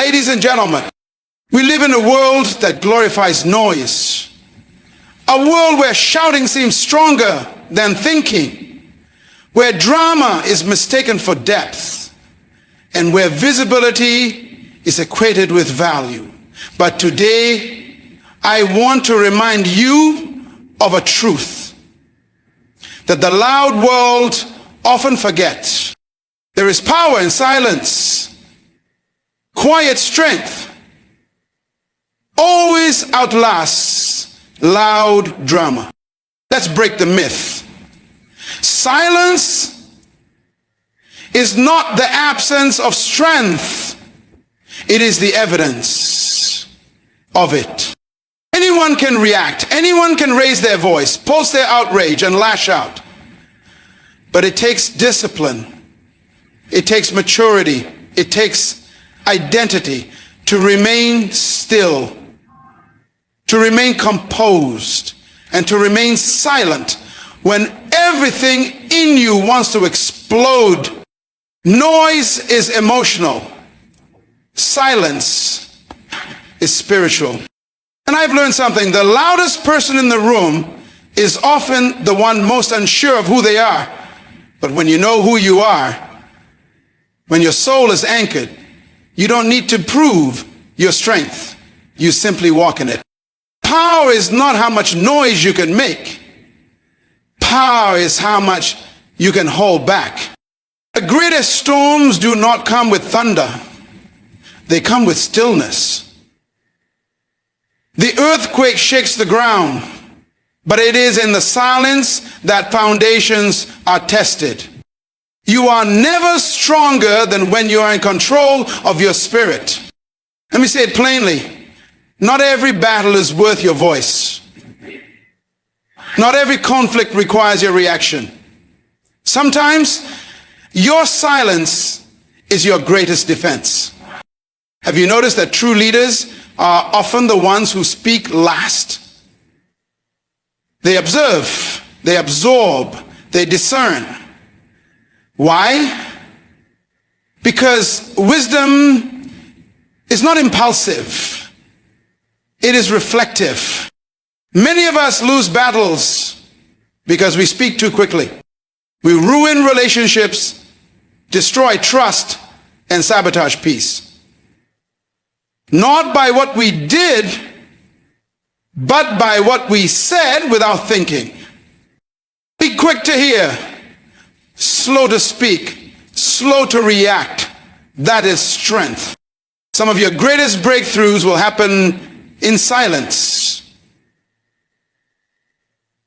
Ladies and gentlemen, we live in a world that glorifies noise. A world where shouting seems stronger than thinking, where drama is mistaken for depth, and where visibility is equated with value. But today, I want to remind you of a truth that the loud world often forgets. There is power in silence. Quiet strength always outlasts loud drama. Let's break the myth. Silence is not the absence of strength. It is the evidence of it. Anyone can react. Anyone can raise their voice, post their outrage, and lash out. But it takes discipline. It takes maturity. It takes identity to remain still, to remain composed, and to remain silent when everything in you wants to explode. Noise is emotional. Silence is spiritual. And I've learned something. The loudest person in the room is often the one most unsure of who they are. But when you know who you are, when your soul is anchored, you don't need to prove your strength. You simply walk in it. Power is not how much noise you can make. Power is how much you can hold back. The greatest storms do not come with thunder. They come with stillness. The earthquake shakes the ground, but it is in the silence that foundations are tested. You are never stronger than when you are in control of your spirit. Let me say it plainly. Not every battle is worth your voice. Not every conflict requires your reaction. Sometimes your silence is your greatest defense. Have you noticed that true leaders are often the ones who speak last? They observe, they absorb, they discern. Why? Because wisdom is not impulsive. It is reflective. Many of us lose battles because we speak too quickly. We ruin relationships, destroy trust, and sabotage peace. Not by what we did, but by what we said without thinking. Be quick to hear, slow to speak, slow to react. That is strength. Some of your greatest breakthroughs will happen in silence.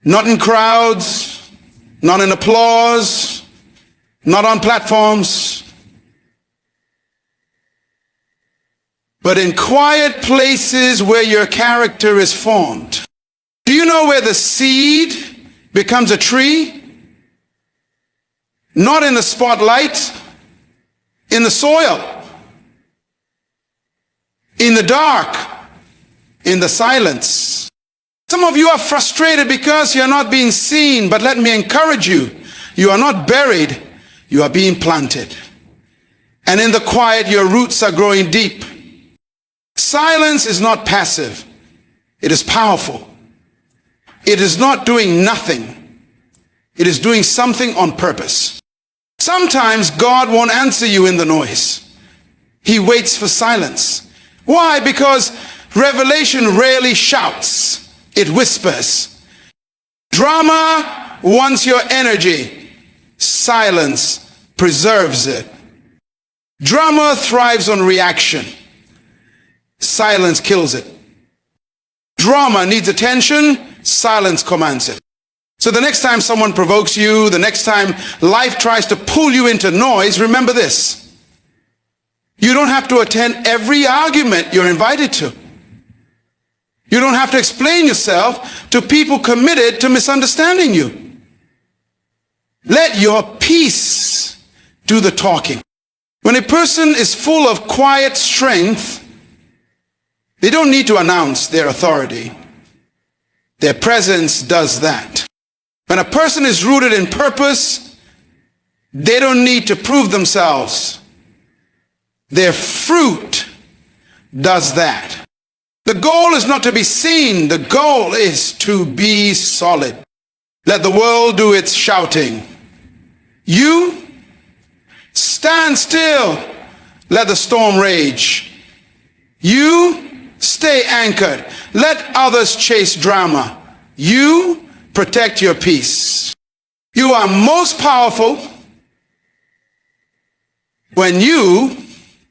Not in crowds, not in applause, not on platforms, but in quiet places where your character is formed. Do you know where the seed becomes a tree? Not in the spotlight, in the soil, in the dark, in the silence. Some of you are frustrated because you're not being seen, but let me encourage you. You are not buried, you are being planted. And in the quiet, your roots are growing deep. Silence is not passive. It is powerful. It is not doing nothing. It is doing something on purpose. Sometimes God won't answer you in the noise. He waits for silence. Why? Because revelation rarely shouts. It whispers. Drama wants your energy. Silence preserves it. Drama thrives on reaction. Silence kills it. Drama needs attention. Silence commands it. So the next time someone provokes you, the next time life tries to pull you into noise, remember this. You don't have to attend every argument you're invited to. You don't have to explain yourself to people committed to misunderstanding you. Let your peace do the talking. When a person is full of quiet strength, they don't need to announce their authority. Their presence does that. When a person is rooted in purpose, they don't need to prove themselves. Their fruit does that. The goal is not to be seen. The goal is to be solid. Let the world do its shouting. You stand still. Let the storm rage. You stay anchored. Let others chase drama. You protect your peace. You are most powerful when you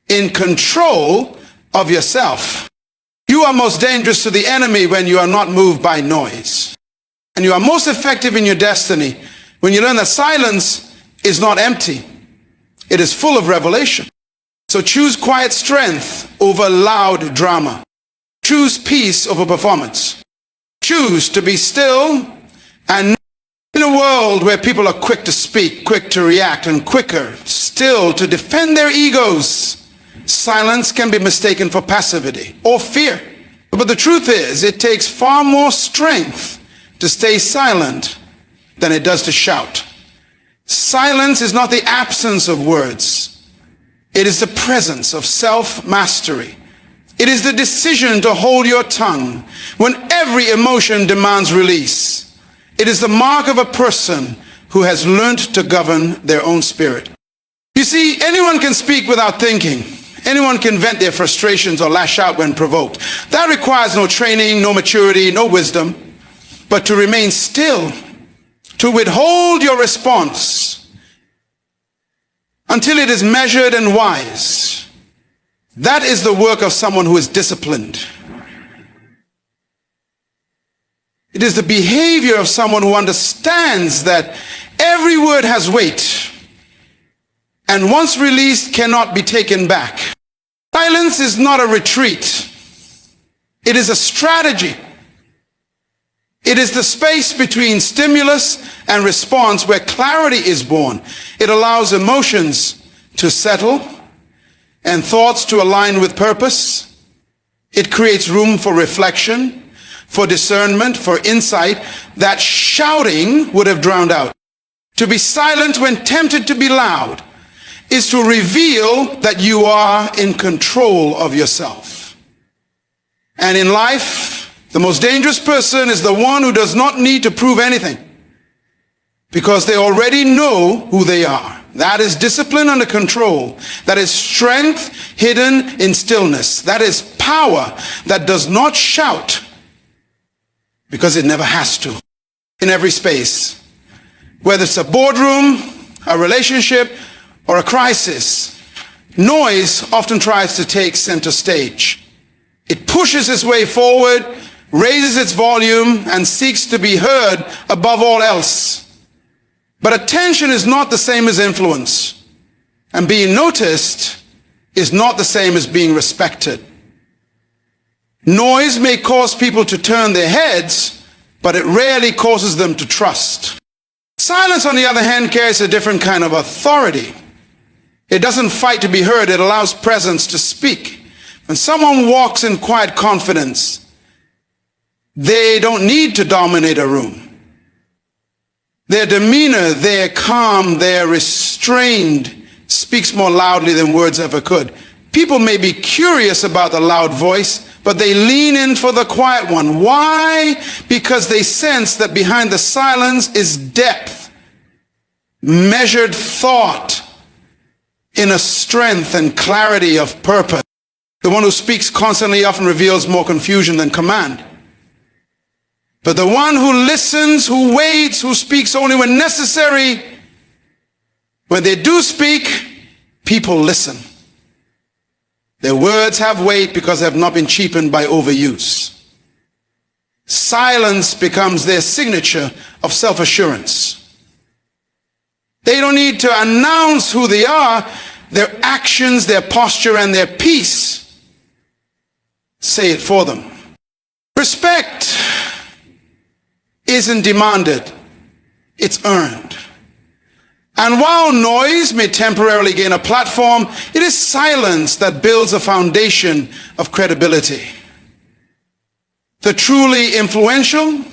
in control of yourself. You are most dangerous to the enemy when you are not moved by noise. And you are most effective in your destiny when you learn that silence is not empty. It is full of revelation. So choose quiet strength over loud drama. Choose peace over performance. Choose to be still. And in a world where people are quick to speak, quick to react, and quicker still to defend their egos, silence can be mistaken for passivity or fear. But the truth is, it takes far more strength to stay silent than it does to shout. Silence is not the absence of words. It is the presence of self-mastery. It is the decision to hold your tongue when every emotion demands release. It is the mark of a person who has learned to govern their own spirit. You see, anyone can speak without thinking. Anyone can vent their frustrations or lash out when provoked. That requires no training, no maturity, no wisdom. But to remain still, to withhold your response until it is measured and wise, that is the work of someone who is disciplined. It is the behavior of someone who understands that every word has weight and once released cannot be taken back. Silence is not a retreat. It is a strategy. It is the space between stimulus and response where clarity is born. It allows emotions to settle and thoughts to align with purpose. It creates room for reflection, for discernment, for insight that shouting would have drowned out. To be silent when tempted to be loud is to reveal that you are in control of yourself. And in life, the most dangerous person is the one who does not need to prove anything because they already know who they are. That is discipline under control. That is strength hidden in stillness. That is power that does not shout because it never has to. In every space, whether it's a boardroom, a relationship, or a crisis, noise often tries to take center stage. It pushes its way forward, raises its volume, and seeks to be heard above all else. But attention is not the same as influence, and being noticed is not the same as being respected. Noise may cause people to turn their heads, but it rarely causes them to trust. Silence, on the other hand, carries a different kind of authority. It doesn't fight to be heard, it allows presence to speak. When someone walks in quiet confidence, they don't need to dominate a room. Their demeanor, their calm, their restrained speaks more loudly than words ever could. People may be curious about the loud voice, but they lean in for the quiet one. Why? Because they sense that behind the silence is depth, measured thought, inner strength and clarity of purpose. The one who speaks constantly often reveals more confusion than command. But the one who listens, who waits, who speaks only when necessary, when they do speak, people listen. Their words have weight because they have not been cheapened by overuse. Silence becomes their signature of self-assurance. They don't need to announce who they are. Their actions, their posture, and their peace say it for them. Respect isn't demanded, it's earned. And while noise may temporarily gain a platform, it is silence that builds a foundation of credibility. The truly influential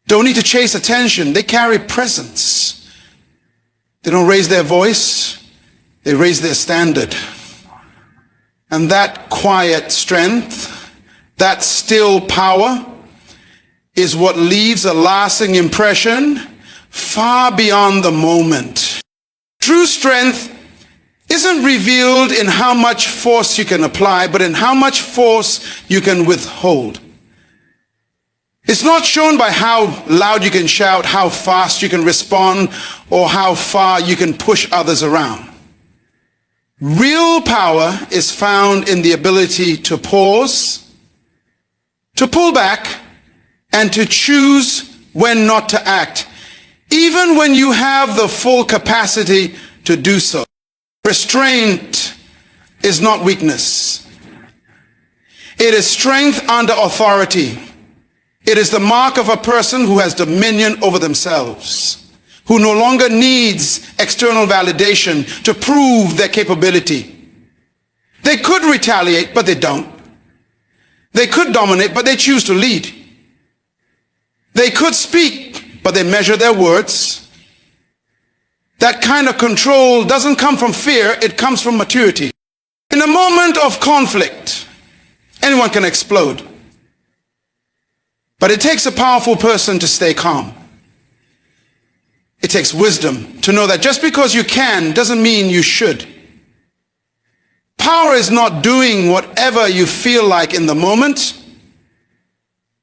don't need to chase attention, they carry presence. They don't raise their voice, they raise their standard. And that quiet strength, that still power, is what leaves a lasting impression far beyond the moment. True strength isn't revealed in how much force you can apply, but in how much force you can withhold. It's not shown by how loud you can shout, how fast you can respond, or how far you can push others around. Real power is found in the ability to pause, to pull back, and to choose when not to act, even when you have the full capacity to do so. Restraint is not weakness. It is strength under authority. It is the mark of a person who has dominion over themselves, who no longer needs external validation to prove their capability. They could retaliate, but they don't. They could dominate, but they choose to lead. They could speak, but they measure their words. That kind of control doesn't come from fear, it comes from maturity. In a moment of conflict, anyone can explode. But it takes a powerful person to stay calm. It takes wisdom to know that just because you can doesn't mean you should. Power is not doing whatever you feel like in the moment.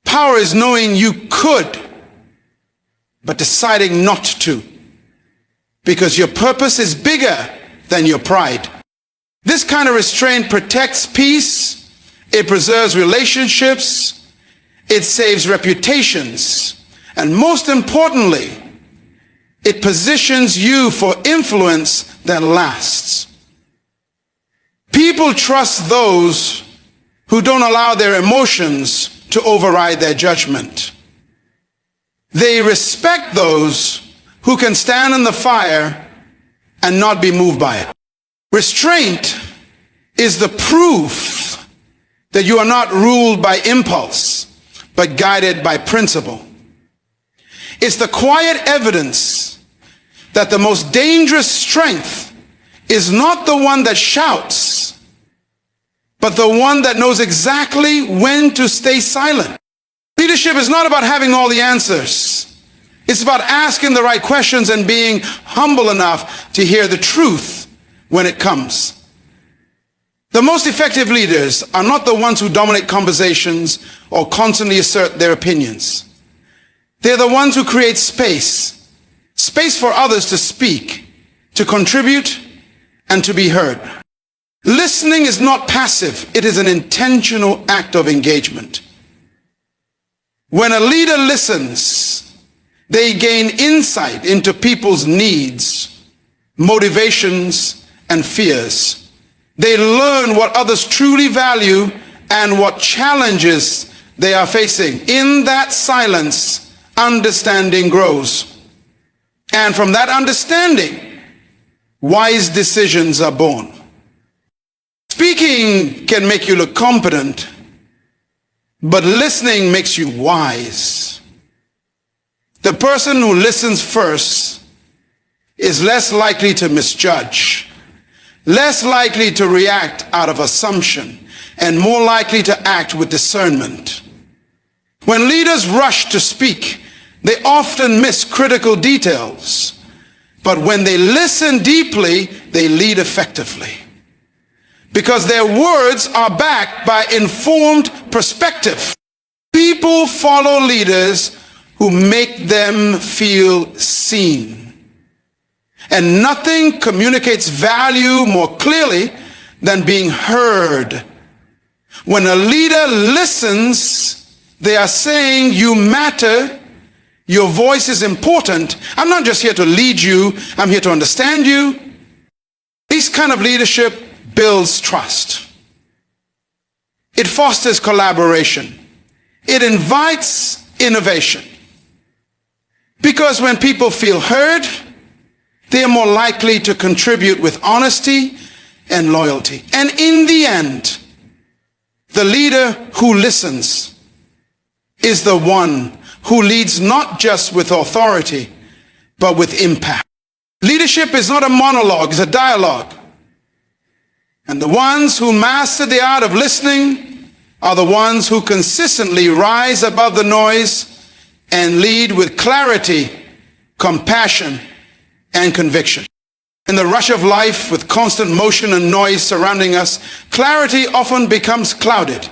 Power is knowing you could, but deciding not to, because your purpose is bigger than your pride. This kind of restraint protects peace, it preserves relationships, it saves reputations, and most importantly, it positions you for influence that lasts. People trust those who don't allow their emotions to override their judgment. They respect those who can stand in the fire and not be moved by it. Restraint is the proof that you are not ruled by impulse, but guided by principle. It's the quiet evidence that the most dangerous strength is not the one that shouts, but the one that knows exactly when to stay silent. Leadership is not about having all the answers. It's about asking the right questions and being humble enough to hear the truth when it comes. The most effective leaders are not the ones who dominate conversations or constantly assert their opinions. They're the ones who create space for others to speak, to contribute, and to be heard. Listening is not passive, it is an intentional act of engagement. When a leader listens, they gain insight into people's needs, motivations, and fears. They learn what others truly value and what challenges they are facing. In that silence, understanding grows. And from that understanding, wise decisions are born. Speaking can make you look competent, but listening makes you wise. The person who listens first is less likely to misjudge, less likely to react out of assumption, and more likely to act with discernment. When leaders rush to speak, they often miss critical details, but when they listen deeply, they lead effectively. Because their words are backed by informed perspective. People follow leaders who make them feel seen. And nothing communicates value more clearly than being heard. When a leader listens, they are saying, you matter, your voice is important. I'm not just here to lead you, I'm here to understand you. This kind of leadership builds trust. It fosters collaboration. It invites innovation. Because when people feel heard, they are more likely to contribute with honesty and loyalty. And in the end, the leader who listens is the one who leads not just with authority, but with impact. Leadership is not a monologue, it's a dialogue. And the ones who master the art of listening are the ones who consistently rise above the noise and lead with clarity, compassion, and conviction. In the rush of life, with constant motion and noise surrounding us, clarity often becomes clouded.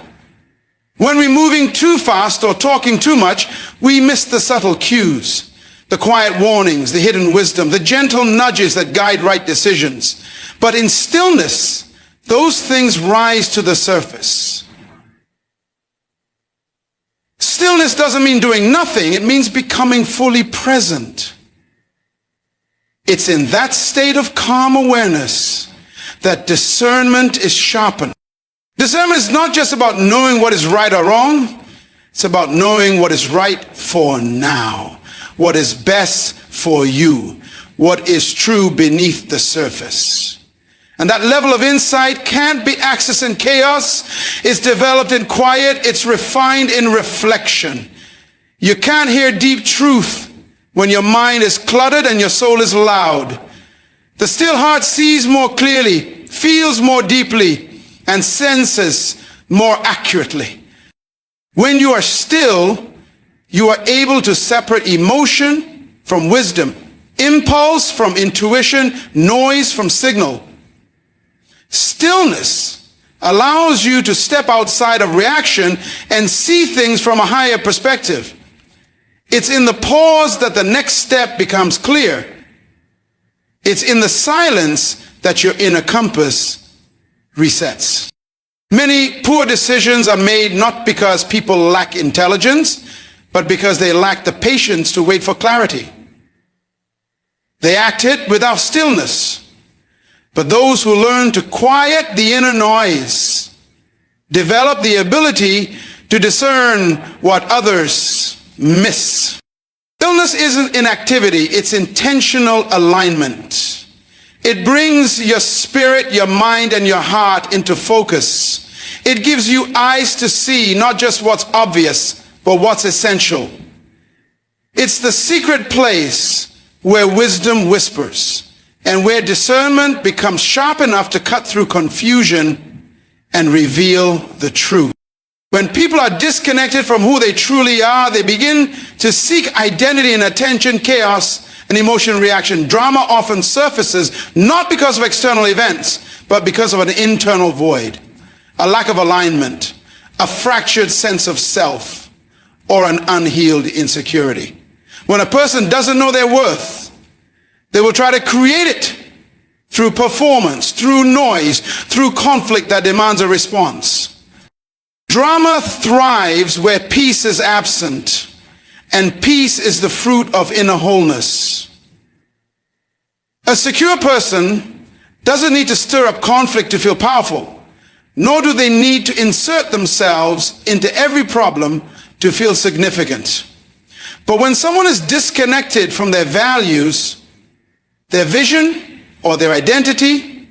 When we're moving too fast or talking too much, we miss the subtle cues, the quiet warnings, the hidden wisdom, the gentle nudges that guide right decisions. But in stillness, those things rise to the surface. Stillness doesn't mean doing nothing. It means becoming fully present. It's in that state of calm awareness that discernment is sharpened. Discernment is not just about knowing what is right or wrong. It's about knowing what is right for now, what is best for you, what is true beneath the surface. And that level of insight can't be accessed in chaos. It's developed in quiet. It's refined in reflection. You can't hear deep truth when your mind is cluttered and your soul is loud. The still heart sees more clearly, feels more deeply, and senses more accurately. When you are still, you are able to separate emotion from wisdom, impulse from intuition, noise from signal. Stillness allows you to step outside of reaction and see things from a higher perspective. It's in the pause that the next step becomes clear. It's in the silence that your inner compass resets. Many poor decisions are made not because people lack intelligence, but because they lack the patience to wait for clarity. They acted without stillness. But those who learn to quiet the inner noise develop the ability to discern what others miss. Stillness isn't inactivity, it's intentional alignment. It brings your spirit, your mind, and your heart into focus. It gives you eyes to see not just what's obvious, but what's essential. It's the secret place where wisdom whispers and where discernment becomes sharp enough to cut through confusion and reveal the truth. When people are disconnected from who they truly are, they begin to seek identity in attention, chaos, and emotion reaction. Drama often surfaces not because of external events, but because of an internal void, a lack of alignment, a fractured sense of self, or an unhealed insecurity. When a person doesn't know their worth, they will try to create it through performance, through noise, through conflict that demands a response. Drama thrives where peace is absent, and peace is the fruit of inner wholeness. A secure person doesn't need to stir up conflict to feel powerful, nor do they need to insert themselves into every problem to feel significant. But when someone is disconnected from their values, their vision, or their identity,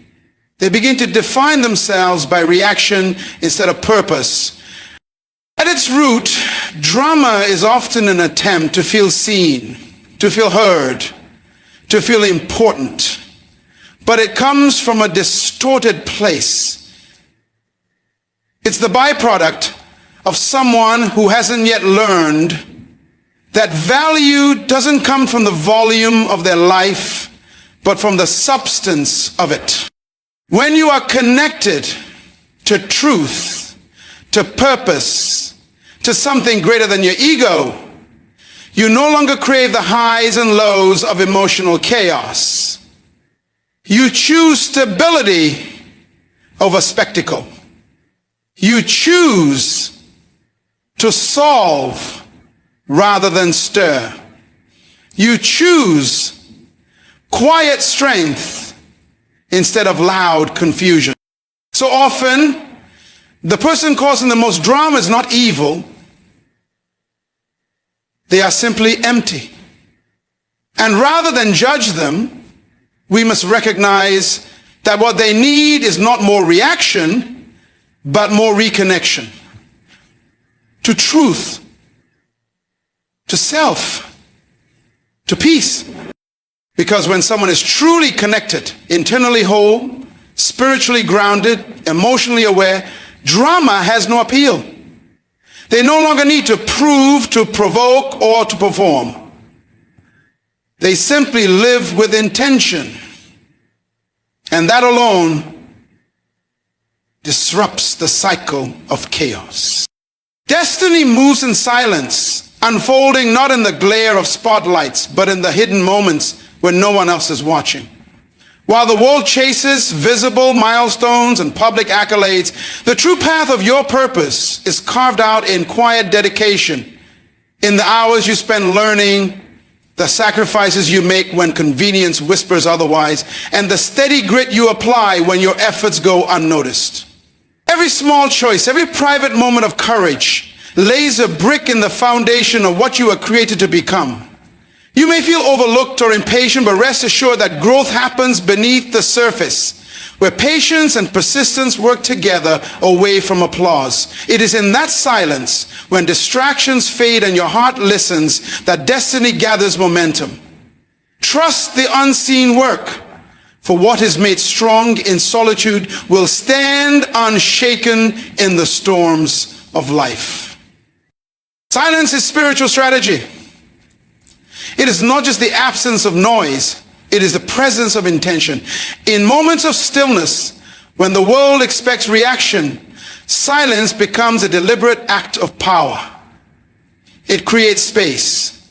they begin to define themselves by reaction instead of purpose. At its root, drama is often an attempt to feel seen, to feel heard, to feel important. But it comes from a distorted place. It's the byproduct of someone who hasn't yet learned that value doesn't come from the volume of their life, but from the substance of it. When you are connected to truth, to purpose, to something greater than your ego, you no longer crave the highs and lows of emotional chaos. You choose stability over spectacle. You choose to solve rather than stir. You choose quiet strength instead of loud confusion. So often, the person causing the most drama is not evil. They are simply empty. And rather than judge them, we must recognize that what they need is not more reaction, but more reconnection to truth, to self, to peace. Because when someone is truly connected, internally whole, spiritually grounded, emotionally aware, drama has no appeal. They no longer need to prove, to provoke, or to perform. They simply live with intention. And that alone disrupts the cycle of chaos. Destiny moves in silence, unfolding not in the glare of spotlights, but in the hidden moments when no one else is watching. While the world chases visible milestones and public accolades, the true path of your purpose is carved out in quiet dedication, in the hours you spend learning, the sacrifices you make when convenience whispers otherwise, and the steady grit you apply when your efforts go unnoticed. Every small choice, every private moment of courage lays a brick in the foundation of what you were created to become. You may feel overlooked or impatient, but rest assured that growth happens beneath the surface, where patience and persistence work together away from applause. It is in that silence, when distractions fade and your heart listens, that destiny gathers momentum. Trust the unseen work, for what is made strong in solitude will stand unshaken in the storms of life. Silence is spiritual strategy. It is not just the absence of noise, it is the presence of intention. In moments of stillness, when the world expects reaction, silence becomes a deliberate act of power. It creates space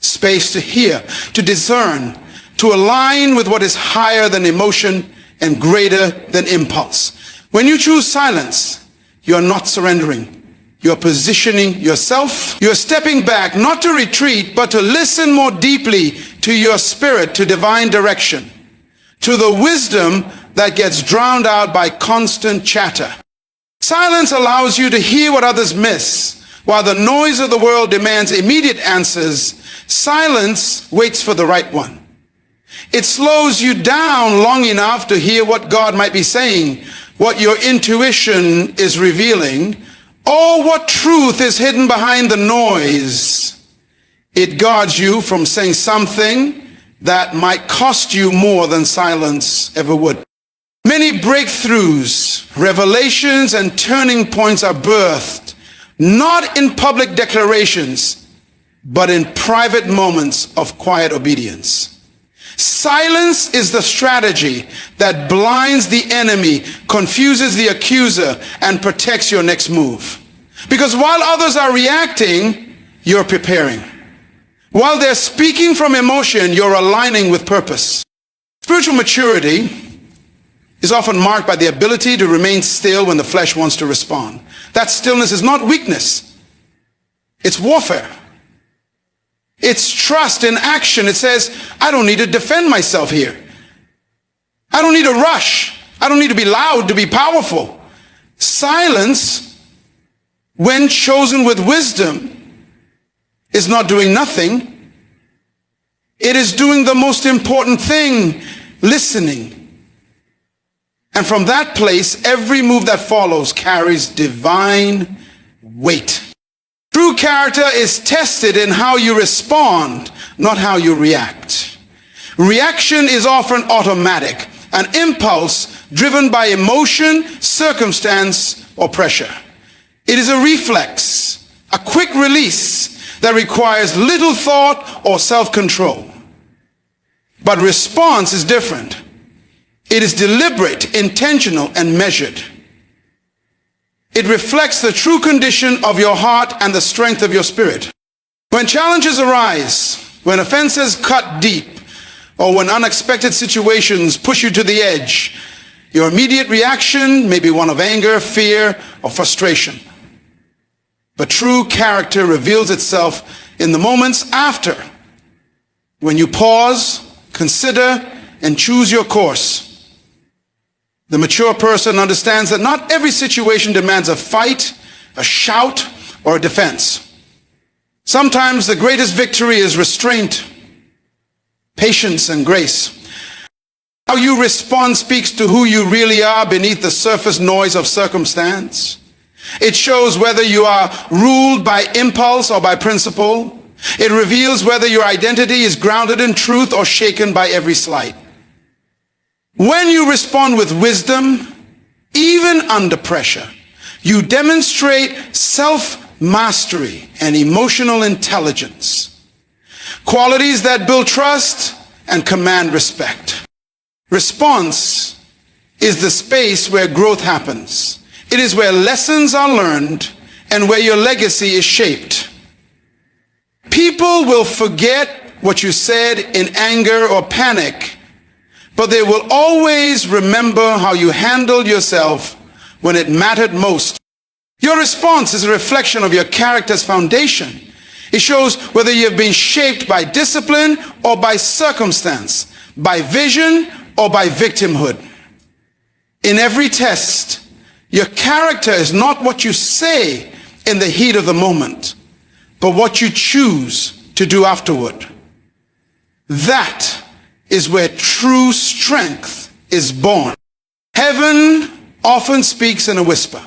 to hear, to discern, to align with what is higher than emotion and greater than impulse. When you choose silence, you are not surrendering. You're positioning yourself. You're stepping back, not to retreat, but to listen more deeply to your spirit, to divine direction, to the wisdom that gets drowned out by constant chatter. Silence allows you to hear what others miss. While the noise of the world demands immediate answers, silence waits for the right one. It slows you down long enough to hear what God might be saying, what your intuition is revealing, or what truth is hidden behind the noise. It guards you from saying something that might cost you more than silence ever would. Many breakthroughs, revelations, and turning points are birthed, not in public declarations, but in private moments of quiet obedience. Silence is the strategy that blinds the enemy, confuses the accuser, and protects your next move. Because while others are reacting, you're preparing. While they're speaking from emotion, you're aligning with purpose. Spiritual maturity is often marked by the ability to remain still when the flesh wants to respond. That stillness is not weakness. It's warfare. It's trust in action. It says, I don't need to defend myself here. I don't need to rush. I don't need to be loud to be powerful. Silence, when chosen with wisdom, is not doing nothing. It is doing the most important thing, listening. And from that place, every move that follows carries divine weight. True character is tested in how you respond, not how you react. Reaction is often automatic, an impulse driven by emotion, circumstance, or pressure. It is a reflex, a quick release that requires little thought or self-control. But response is different. It is deliberate, intentional, and measured. It reflects the true condition of your heart and the strength of your spirit. When challenges arise, when offenses cut deep, or when unexpected situations push you to the edge, your immediate reaction may be one of anger, fear, or frustration. But true character reveals itself in the moments after, when you pause, consider, and choose your course. The mature person understands that not every situation demands a fight, a shout, or a defense. Sometimes the greatest victory is restraint, patience, and grace. How you respond speaks to who you really are beneath the surface noise of circumstance. It shows whether you are ruled by impulse or by principle. It reveals whether your identity is grounded in truth or shaken by every slight. When you respond with wisdom, even under pressure, you demonstrate self-mastery and emotional intelligence, qualities that build trust and command respect. Response is the space where growth happens. It is where lessons are learned and where your legacy is shaped. People will forget what you said in anger or panic, but they will always remember how you handled yourself when it mattered most. Your response is a reflection of your character's foundation. It shows whether you have been shaped by discipline or by circumstance, by vision or by victimhood. In every test, your character is not what you say in the heat of the moment, but what you choose to do afterward. That is where true strength is born. Heaven often speaks in a whisper.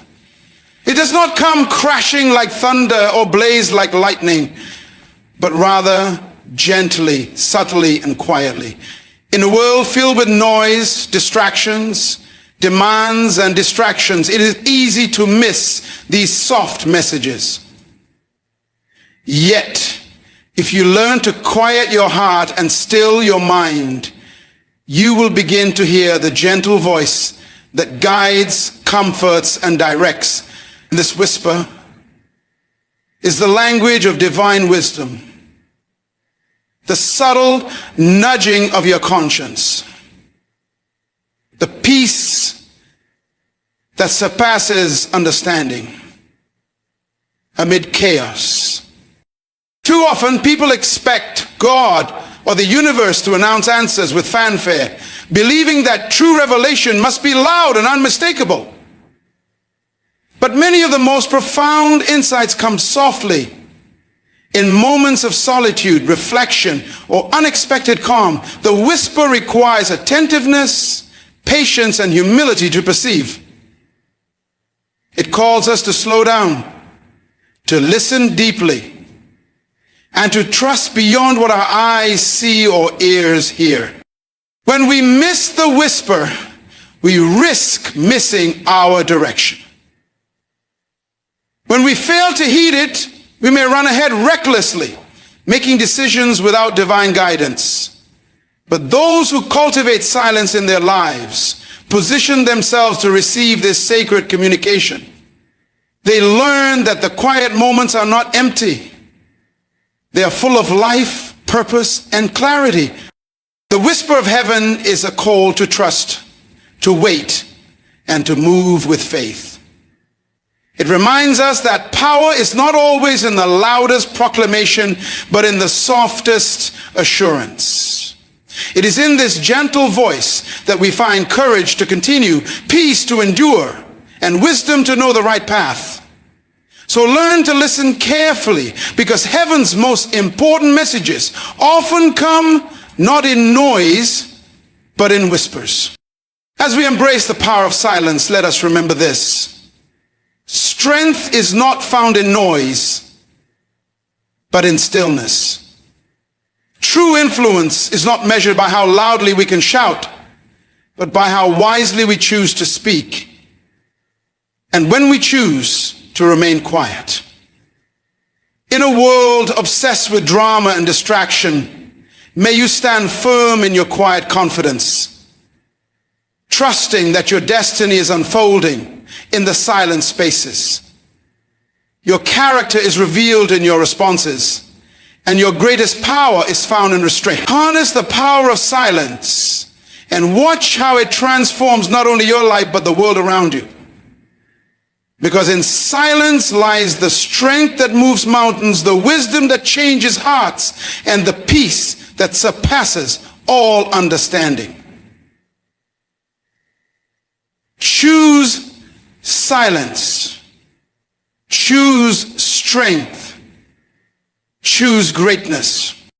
It does not come crashing like thunder or blaze like lightning, but rather gently, subtly, and quietly. In a world filled with noise, distractions, demands, and distractions, it is easy to miss these soft messages. Yet, if you learn to quiet your heart and still your mind, you will begin to hear the gentle voice that guides, comforts, and directs. This whisper is the language of divine wisdom, the subtle nudging of your conscience, the peace that surpasses understanding amid chaos. Too often, people expect God or the universe to announce answers with fanfare, believing that true revelation must be loud and unmistakable. But many of the most profound insights come softly, in moments of solitude, reflection, or unexpected calm. The whisper requires attentiveness, patience, and humility to perceive. It calls us to slow down, to listen deeply, and to trust beyond what our eyes see or ears hear. When we miss the whisper, we risk missing our direction. When we fail to heed it, we may run ahead recklessly, making decisions without divine guidance. But those who cultivate silence in their lives position themselves to receive this sacred communication. They learn that the quiet moments are not empty. They are full of life, purpose, and clarity. The whisper of heaven is a call to trust, to wait, and to move with faith. It reminds us that power is not always in the loudest proclamation, but in the softest assurance. It is in this gentle voice that we find courage to continue, peace to endure, and wisdom to know the right path. So learn to listen carefully, because heaven's most important messages often come not in noise, but in whispers. As we embrace the power of silence, let us remember this. Strength is not found in noise, but in stillness. True influence is not measured by how loudly we can shout, but by how wisely we choose to speak. And when we choose to remain quiet. In a world obsessed with drama and distraction, may you stand firm in your quiet confidence, trusting that your destiny is unfolding in the silent spaces. Your character is revealed in your responses, and your greatest power is found in restraint. Harness the power of silence and watch how it transforms not only your life, but the world around you. Because in silence lies the strength that moves mountains, the wisdom that changes hearts, and the peace that surpasses all understanding. Choose silence. Choose strength. Choose greatness.